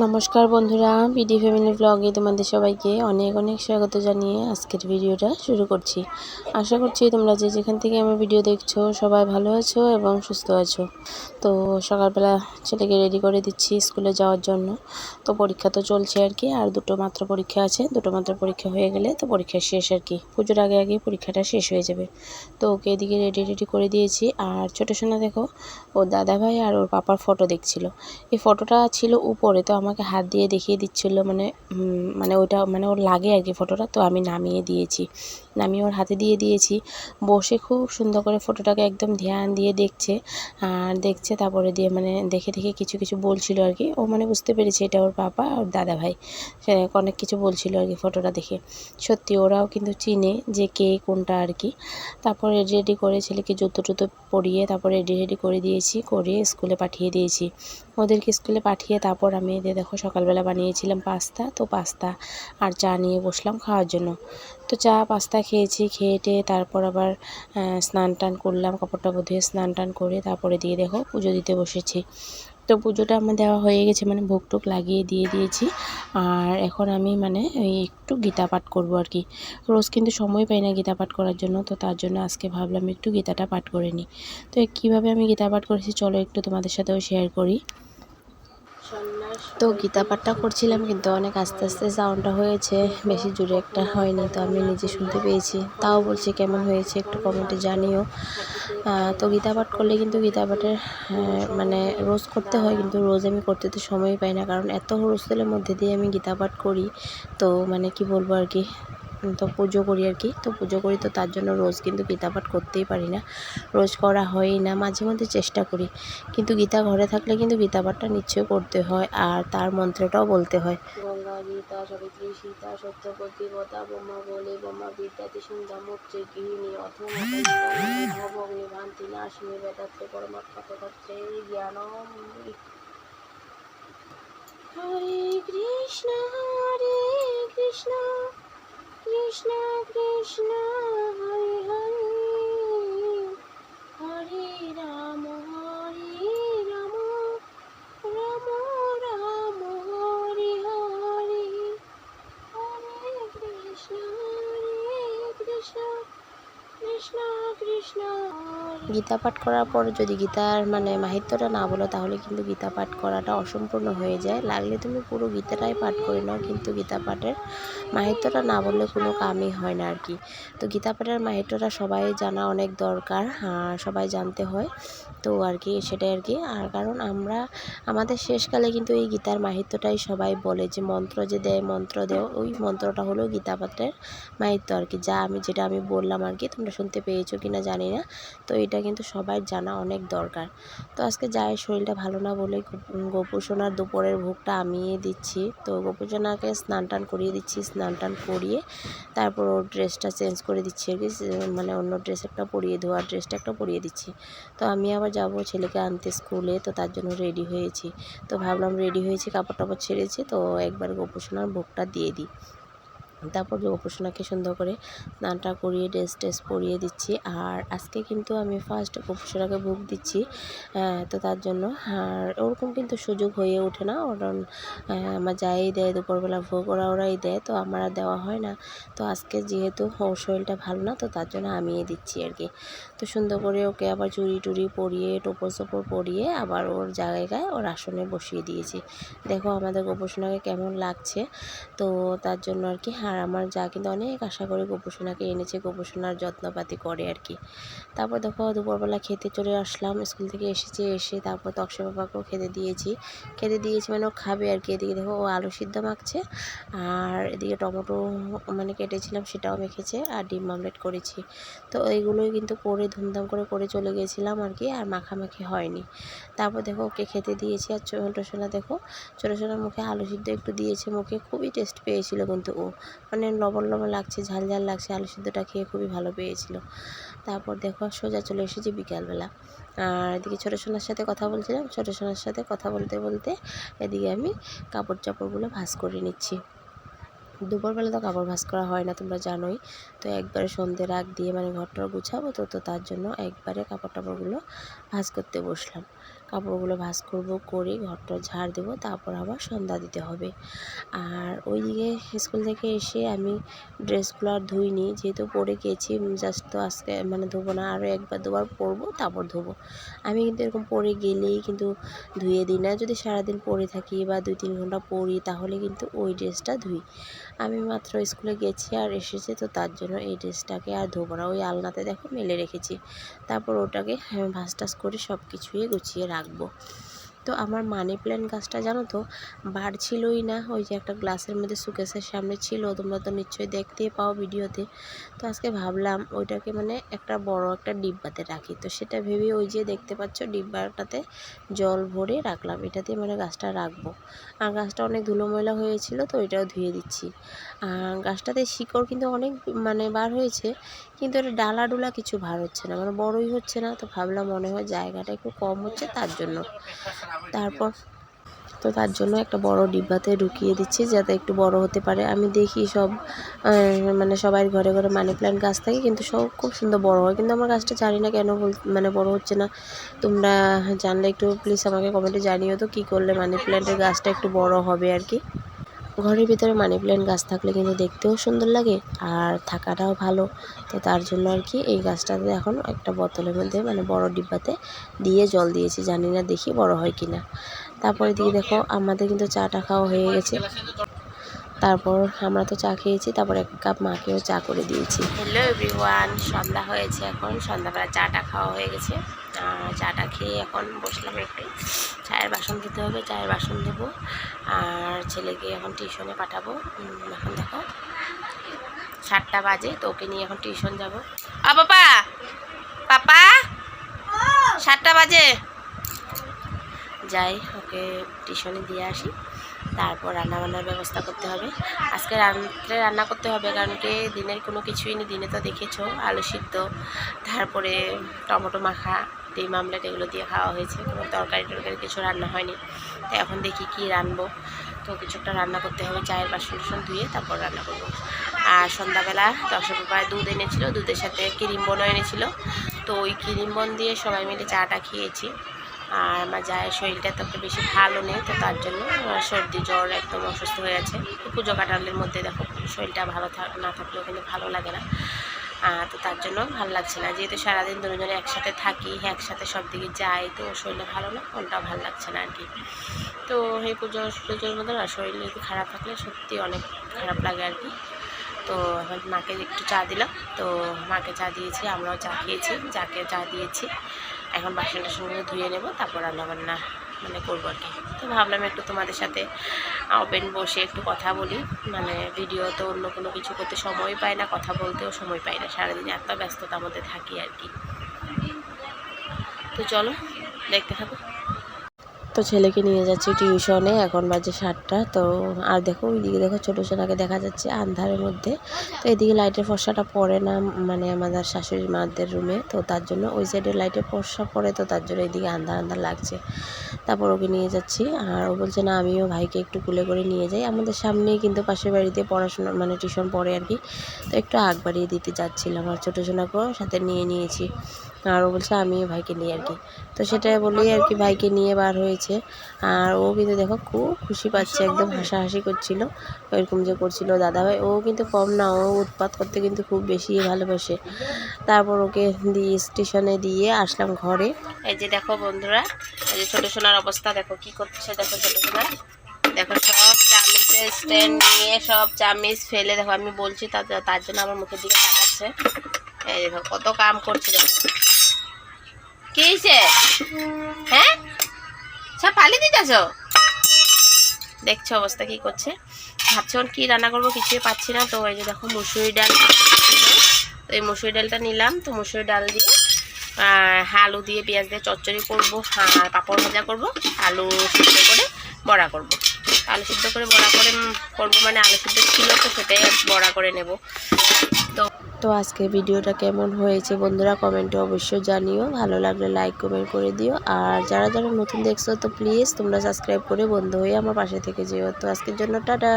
নমস্কার বন্ধুরা, BD family ব্লগে তোমাদের সবাইকে অনেক অনেক স্বাগত জানিয়ে আজকের ভিডিওটা শুরু করছি। আশা করছি তোমরা যে যেখান থেকে আমার ভিডিও দেখছো সবাই ভালো আছো এবং সুস্থ আছো। তো সকালবেলা ছেলেকে রেডি করে দিচ্ছি স্কুলে যাওয়ার জন্য। তো পরীক্ষা তো চলছে আর কি, আর দুটো মাত্র পরীক্ষা আছে, দুটো মাত্র পরীক্ষা হয়ে গেলে তো পরীক্ষা শেষ আর কি, পুজোর আগে আগে পরীক্ষাটা শেষ হয়ে যাবে। তো ওকে এদিকে রেডি করে দিয়েছি। আর ছোটো সোনা দেখো, ওর দাদাভাই আর ওর পাপার ফটো দেখছিল। এই ফটোটা ছিল উপরে, তো আমাকে হাত দিয়ে দেখিয়ে দিচ্ছিলো, মানে ওইটা মানে ওর লাগে আর কি ফটোটা। তো আমি নামিয়ে দিয়েছি, নামিয়ে ওর হাতে দিয়ে দিয়েছি। বসে খুব সুন্দর করে ফটোটাকে একদম ধ্যান দিয়ে দেখছে আর দেখছে, তারপরে দিয়ে মানে দেখে দেখে কিছু কিছু বলছিল আর কি। ও মানে বুঝতে পেরেছে এটা ওর পাপা আর দাদা ভাই, সে অনেক কিছু বলছিল আর কি ফটোটা দেখে। সত্যি ওরাও কিন্তু চিনে যে কে কোনটা আর কি। তারপরে রেডি করে ছেলেকে জুতো টুতো পরিয়ে তারপরে রেডি করে দিয়েছি, করে স্কুলে পাঠিয়ে দিয়েছি। ওদেরকে স্কুলে পাঠিয়ে তারপর আমি এদের দেখো সকালবেলা বানিয়েছিলাম পাস্তা। তো পাস্তা আর চা নিয়ে বসলাম খাওয়ার জন্য। তো চা পাস্তা খেয়েছি, খেয়ে তারপর আবার স্নান টান করলাম, কাপড় টাপড় ধুয়ে স্নান টান করে তারপরে দিয়ে দেখো পুজো দিতে বসেছি। তো পুজোটা আমার দেওয়া হয়ে গেছে, মানে ভোগ টোক লাগিয়ে দিয়ে দিয়েছি। আর এখন আমি মানে ওই একটু গীতা পাঠ করবো আর কি। রোজ কিন্তু সময় পাই না গীতা পাঠ করার জন্য, তো তার জন্য আজকে ভাবলাম একটু গীতাটা পাঠ করে নিই। তো কীভাবে আমি গীতা পাঠ করেছি চলো একটু তোমাদের সাথেও শেয়ার করি। তো গীতা পাঠটা করছিলাম কিন্তু অনেক আস্তে আস্তে সাউন্ডটা হয়েছে, বেশি জোরে একটা হয়নি। তো আমি নিজে শুনতে পেয়েছি, তাও বলছি কেমন হয়েছে একটু কমেন্টে জানিও। তো গীতা পাঠ করলে কিন্তু গীতা পাঠের মানে রোজ করতে হয়, কিন্তু রোজ আমি করতে তো সময় পাই না, কারণ এত হুলস্থুলের মধ্যে দিয়ে আমি গীতা পাঠ করি। তো মানে কি বলবো আর কি, তো পুজো করি আর কি। তো পুজো করি, তো তার জন্য রোজ কিন্তু গীতা পাঠ করতেই পারি না, রোজ করা হয়ই না, মাঝে মধ্যে চেষ্টা করি। কিন্তু গীতা ঘরে থাকলে কিন্তু গীতা পাঠটা নিশ্চয় করতে হয়, আর তার মন্ত্রটাও বলতে হয়। গঙ্গা গীতা সাবিত্রী সীতা সত্যবতী বতা বোমা বলে বোমা বিদ্যাতি সন্ধ্যা মুক্তি গৃহিণী অথমা ভগ্নি ভান্তি নাশিনী বেদাত্রে পরমাত্মা জ্ঞানম। হরে কৃষ্ণ কৃষ্ণ কৃষ্ণ হরে হরে, হরে রাম রাম রাম হরে হরে, হরে কৃষ্ণ কৃষ্ণ কৃষ্ণ কৃষ্ণ। গীতা পাঠ করার পর যদি গীতার মানে মাহাত্ম্যটা না বলো তাহলে কিন্তু গীতা পাঠ করাটা অসম্পূর্ণ হয়ে যায়। লাগলে তুমি পুরো গীতাটাই পাঠ করে নাও, কিন্তু গীতা পাঠের মাহাত্ম্যটা না বললে কোনো কামই হয় না আর কি। তো গীতা পাঠের মাহাত্ম্যটা সবাই জানা অনেক দরকার, সবাই জানতে হয়। তো আর কি সেটাই আর কি। আর কারণ আমাদের শেষকালে কিন্তু এই গীতার মাহাত্ম্যটাই সবাই বলে, যে মন্ত্র যে দেয় মন্ত্র দেও, ওই মন্ত্রটা হলো গীতা পাঠের মাহাত্ম্য আর কি। যেটা আমি বললাম আর কি, তোমরা শুনতে পেয়েছো কিনা জানি না। তো এটা কিন্তু সবাই জানা অনেক দরকার। তো আজকে যাই শরীরটা ভালো না বলে গোপুসোনার দুপুরের ভোগটা আমিয়ে দিচ্ছি। তো গোপুসোনাকে স্নান টান করিয়ে দিচ্ছি, স্নান টান করিয়ে তারপর ওর ড্রেসটা চেঞ্জ করে দিচ্ছি আর কি, মানে অন্য ড্রেস একটা পরিয়ে, ধোয়ার ড্রেসটা একটা পরিয়ে দিচ্ছি। তো আমি আবার যাব ছেলেকে আনতে স্কুলে, তো তার জন্য রেডি হয়েছি। তো ভাবলাম রেডি হয়েছি, কাপড় টাপড় ছেড়েছি, তো একবার গোপুসোনার ভোগটা দিয়ে দিই। তারপর গোপুসোনাকে সুন্দর করে স্নানটা করিয়ে ড্রেস পরিয়ে দিচ্ছি। আর আজকে কিন্তু আমি ফার্স্ট গোপুসোনাকে ভোগ দিচ্ছি। তো তার জন্য আর ওরকম কিন্তু সুযোগ হয়ে ওঠে না, কারণ আমার যাই দেয় দুপুরবেলা ভোগ ওরাই দেয়, তো আমার আর দেওয়া হয় না। তো আজকে যেহেতু ওর শরীরটা ভালো না, তো তার জন্য আমিই দিচ্ছি আর কি। তো সুন্দর করে ওকে আবার চুড়ি টুড়ি পরিয়ে টোপর সোপর পরিয়ে আবার ওর জায়গায় ওর আসনে বসিয়ে দিয়েছি। দেখো আমাদের গোপুসোনাকে কেমন লাগছে। তো তার জন্য আর কি। আর আমার যা কিন্তু অনেক আশা করে গোপুসোনাকে এনেছে, গোপুসোনার যত্নপাতি করে আর কি। তারপর দেখো দুপুরবেলা খেতে চলে আসলাম, স্কুল থেকে এসে তারপর তো অক্ষয় বাবাকেও খেতে দিয়েছি মানে ও খাবে আর কি। এদিকে দেখো ও আলু সিদ্ধ মাখছে, আর এদিকে টমেটো মানে কেটেছিলাম সেটাও মেখেছে, আর ডিম আমলেট করেছি। তো এইগুলোই কিন্তু করে ধুমধাম করে চলে গিয়েছিলাম আর কি, আর মাখামাখি হয়নি। তারপর দেখো ওকে খেতে দিয়েছি। আর ছোটো সোনা দেখো, ছোটো সোনার মুখে আলু সিদ্ধ একটু দিয়েছে মুখে, খুবই টেস্ট পেয়েছিল কিন্তু ও, মানে লবণ লবণ লাগছে, ঝাল ঝাল লাগছে, আলু সিদ্ধটা খেয়ে খুবই ভালো পেয়েছিল। তারপর দেখো সোজা চলে এসেছি বিকালবেলা। আর এদিকে ছোটো সোনার সাথে কথা বলছিলাম, ছোটো সোনার সাথে কথা বলতে বলতে এদিকে আমি কাপড় চাপড়গুলো ভাঁজ করে নিচ্ছি। দুপুরবেলা তো কাপড় ভাঁজ করা হয় না, তোমরা জানোই। তো একবারে সন্ধ্যের আগ দিয়ে মানে ঘরটা গুছাবো, তো তার জন্য একবারে কাপড় টাপড়গুলো ভাঁজ করতে বসলাম। কাপড়গুলো ভাঁজ করব, করে ঘরটা ঝাড় দেবো, তারপর আবার সন্ধ্যা দিতে হবে। আর ওইদিকে স্কুল থেকে এসে আমি ড্রেসগুলো আর ধুইনি, যেহেতু পরে গেছি জাস্ট, তো আজকে মানে ধোবো না, আরও একবার দুবার পরবো তারপর ধোবো। আমি কিন্তু এরকম পরে গেলেই কিন্তু ধুয়ে দিই না। যদি সারাদিন পরে থাকি বা 2-3 ঘন্টা পরি তাহলে কিন্তু ওই ড্রেসটা ধুই। আমি মাত্র স্কুলে গেছি আর এসেছি, তো তার জন্য এই ড্রেসটাকে আর ধোবো না। ওই আলনাতে দেখো মেলে রেখেছি, তারপর ওটাকে ভাঁজ টাজ করে সব কিছুই গুছিয়ে রাখবো। তো আমার মানি প্ল্যান্ট গাছটা জানো তো বাড়ছিলই না। ওই যে একটা গ্লাসের মধ্যে সুকেসের সামনে ছিল, তোমরা তো নিশ্চয়ই দেখতেই পাও ভিডিওতে। তো আজকে ভাবলাম ওইটাকে মানে একটা বড় একটা ডিব্বাতে রাখি, তো সেটা ভেবে ওই যে দেখতে পাচ্ছ ডিব্বাটাতে জল ভরে রাখলাম, এটাতে মানে গাছটা রাখবো। আর গাছটা অনেক ধুলো ময়লা হয়েছিল, তো ওইটাও ধুয়ে দিচ্ছি। গাছটাতে শিকড় কিন্তু অনেক মানে বার হয়েছে, কিন্তু এটা ডালা ডুলা কিছু বার হচ্ছে না, মানে বড়ই হচ্ছে না। তো ভাবলাম মনে হয় জায়গাটা একটু কম হচ্ছে তার জন্য, তার জন্য একটা বড় ডিব্বাতে ঢুকিয়ে দিচ্ছি যাতে একটু বড় হতে পারে। আমি দেখি সব মানে সবাই ঘরে ঘরে মানি প্ল্যান্ট গাছ থাকে, কিন্তু সব খুব সুন্দর বড় হয়, কিন্তু আমার গাছটা জানি না কেন মানে বড় হচ্ছে না। তোমরা জানলে একটু প্লিজ আমাকে কমেন্টে জানিও তো, কী করলে মানি প্ল্যান্টের গাছটা একটু বড় হবে আর কি। ঘরের ভিতরে মানি প্ল্যান্ট গাছ থাকলে কিন্তু দেখতেও সুন্দর লাগে আর থাকাটাও ভালো। তো তার জন্য আর কি এই গাছটাতে এখন একটা বোতলের মধ্যে মানে বড় ডিব্বাতে দিয়ে জল দিয়েছি, জানি না দেখি বড় হয় কিনা। তারপরে দিকে দেখো আমাদের কিন্তু চাটা খাওয়া হয়ে গেছে। তারপর আমরা তো চা খেয়েছি, তারপর 1 কাপ মাকেও চা করে দিয়েছি। হ্যালো এভরিওয়ান, সন্ধ্যা হয়েছে, এখন সন্ধ্যাবেলা চাটা খাওয়া হয়ে গেছে। চাটা খেয়ে এখন বসলাম একটু, চায়ের বাসন ধুতে হবে, চায়ের বাসন দেবো। আর ছেলেকে এখন টিউশনে পাঠাবো। এখন দেখো 7টা বাজে, তো ওকে নিয়ে এখন টিউশন যাবো। পাপা পাপা 7টা বাজে, যাই ওকে টিউশনে দিয়ে আসি, তারপর রান্নাবান্নার ব্যবস্থা করতে হবে। আজকে রাত্রে রান্না করতে হবে, কারণ কি দিনের কোনো কিছুই নেই। দিনে তো দেখেছো আলু সিদ্ধ, তারপরে টমেটো মাখা, ডিম আমলেট এগুলো দিয়ে খাওয়া হয়েছে, কোনো তরকারি কিছু রান্না হয়নি। তো এখন দেখি কি রান্নবো, তো কিছু একটা রান্না করতে হবে। চায়ের বাসন টাসন ধুয়ে তারপর রান্না করবো। আর সন্ধ্যাবেলা 10 রুপায় দুধ এনেছিল, দুধের সাথে ক্রিম বনও এনেছিল, তো ওই ক্রিম বন দিয়ে সবাই মিলে চাটা খেয়েছি। আর আমার জায়ের শরীরটা তো বেশি ভালো নেই, তো তার জন্য সর্দি জ্বর একদম অসুস্থ হয়ে আছে। পুজো কাটালের মধ্যে দেখো শরীরটা ভালো না থাকলেও কিন্তু ভালো লাগে না, তো তার জন্য ভালো লাগছে না। যেহেতু সারাদিন দুজনে একসাথে থাকি, একসাথে সব দিকে যাই, তো শরীরটা ভালো না, মনটাও ভালো লাগছে না আর কি। তো এই পুজোর মধ্যে না শরীর একটু খারাপ থাকলে সত্যি অনেক খারাপ লাগে আর কি। তো এখন মাকে একটু চা দিলাম, তো মাকে চা দিয়েছি, আমরাও চা খেয়েছি, যাকে চা দিয়েছি। এখন বাসন টাসনগুলো ধুয়ে নেব, তারপর রান্নাবান্না মানে করবো আর কি। তো ভাবলাম একটু তোমাদের সাথে ওপেন বসে একটু কথা বলি, মানে ভিডিও তো অন্য কোনো কিছু করতে সময় পাই না, কথা বলতেও সময় পাই না, সারাদিন এত ব্যস্ততার মধ্যে থাকি আর কি। তো চলো দেখতে থাকো। তো ছেলেকে নিয়ে যাচ্ছি টিউশনে, এখন বাজে 7টা। তো আর দেখো ওইদিকে দেখো ছোটো সোনাকে দেখা যাচ্ছে আন্ধারের মধ্যে, তো এদিকে লাইটের ফর্সাটা পড়ে না মানে আমাদের শাশুড়ি মাদের রুমে, তো তার জন্য ওই সাইডে লাইটের ফর্সা পড়ে, তো তার জন্য এদিকে আন্ধার আন্ধার লাগছে। তারপর ওকে নিয়ে যাচ্ছি, আর ও বলছে না আমিও ভাইকে একটু কুলে করে নিয়ে যাই। আমাদের সামনেই কিন্তু পাশের বাড়িতে পড়াশোনা মানে টিউশন পড়ে আর কি, তো একটু আগ বাড়িয়ে দিতে যাচ্ছিলাম, আর ছোটো সোনাকেও সাথে নিয়েছি। আর ও বলছে আমিও ভাইকে নিয়ে আর কি, তো সেটা বলেই আর কি ভাইকে নিয়ে বার হয়েছে। আর ও কিন্তু দেখো খুব খুশি পাচ্ছে, একদম হাসাহাসি করছিল, এরকম যে করছিল দাদাভাই। ও কিন্তু কম না, ও উৎপাত করতে কিন্তু খুব বেশি ভালোবাসে। তারপর ওকে দিয়ে স্টেশনে দিয়ে আসলাম ঘরে। এই যে দেখো বন্ধুরা, এই যে ছোটো সোনার অবস্থা দেখো কি করছে, দেখো ছোটো সোনা দেখো সব চামিচের স্ট্যান্ড নিয়ে সব চামিচ ফেলে, দেখো আমি বলছি তার জন্য আমার মুখের দিকে তাকাচ্ছে। এই দেখো কত কাম করছে, দেখো কি হয়েছে, হ্যাঁ সব ফালি দিতেছ, দেখছো অবস্থা কি করছে। ভাবছি কি রান্না করবো কিছুই পাচ্ছি না, তো এই যে দেখো মুসুরি ডাল ছিল, তো এই মুসুরি ডালটা নিলাম। তো মুসুরি ডাল দিয়ে আলু দিয়ে পেঁয়াজ দিয়ে চচ্চড়ি করবো, আর পাঁপড় ভাজা করবো, আলু সিদ্ধ করে বড়া করবো। আলু সিদ্ধ করে বড়া করে করবো, মানে আলু সিদ্ধ ছিল তো সেটাই বড়া করে নেব। তো আজকে ভিডিওটা কেমন হয়েছে বন্ধুরা কমেন্টে অবশ্যই জানিও, ভালো লাগলে লাইক কমেন্ট করে দিও। আর যারা যারা নতুন দেখছো তো প্লিজ তোমরা সাবস্ক্রাইব করে বন্ধু হয়ে আমার পাশে থেকে যেও। তো আজকের জন্য টাটা।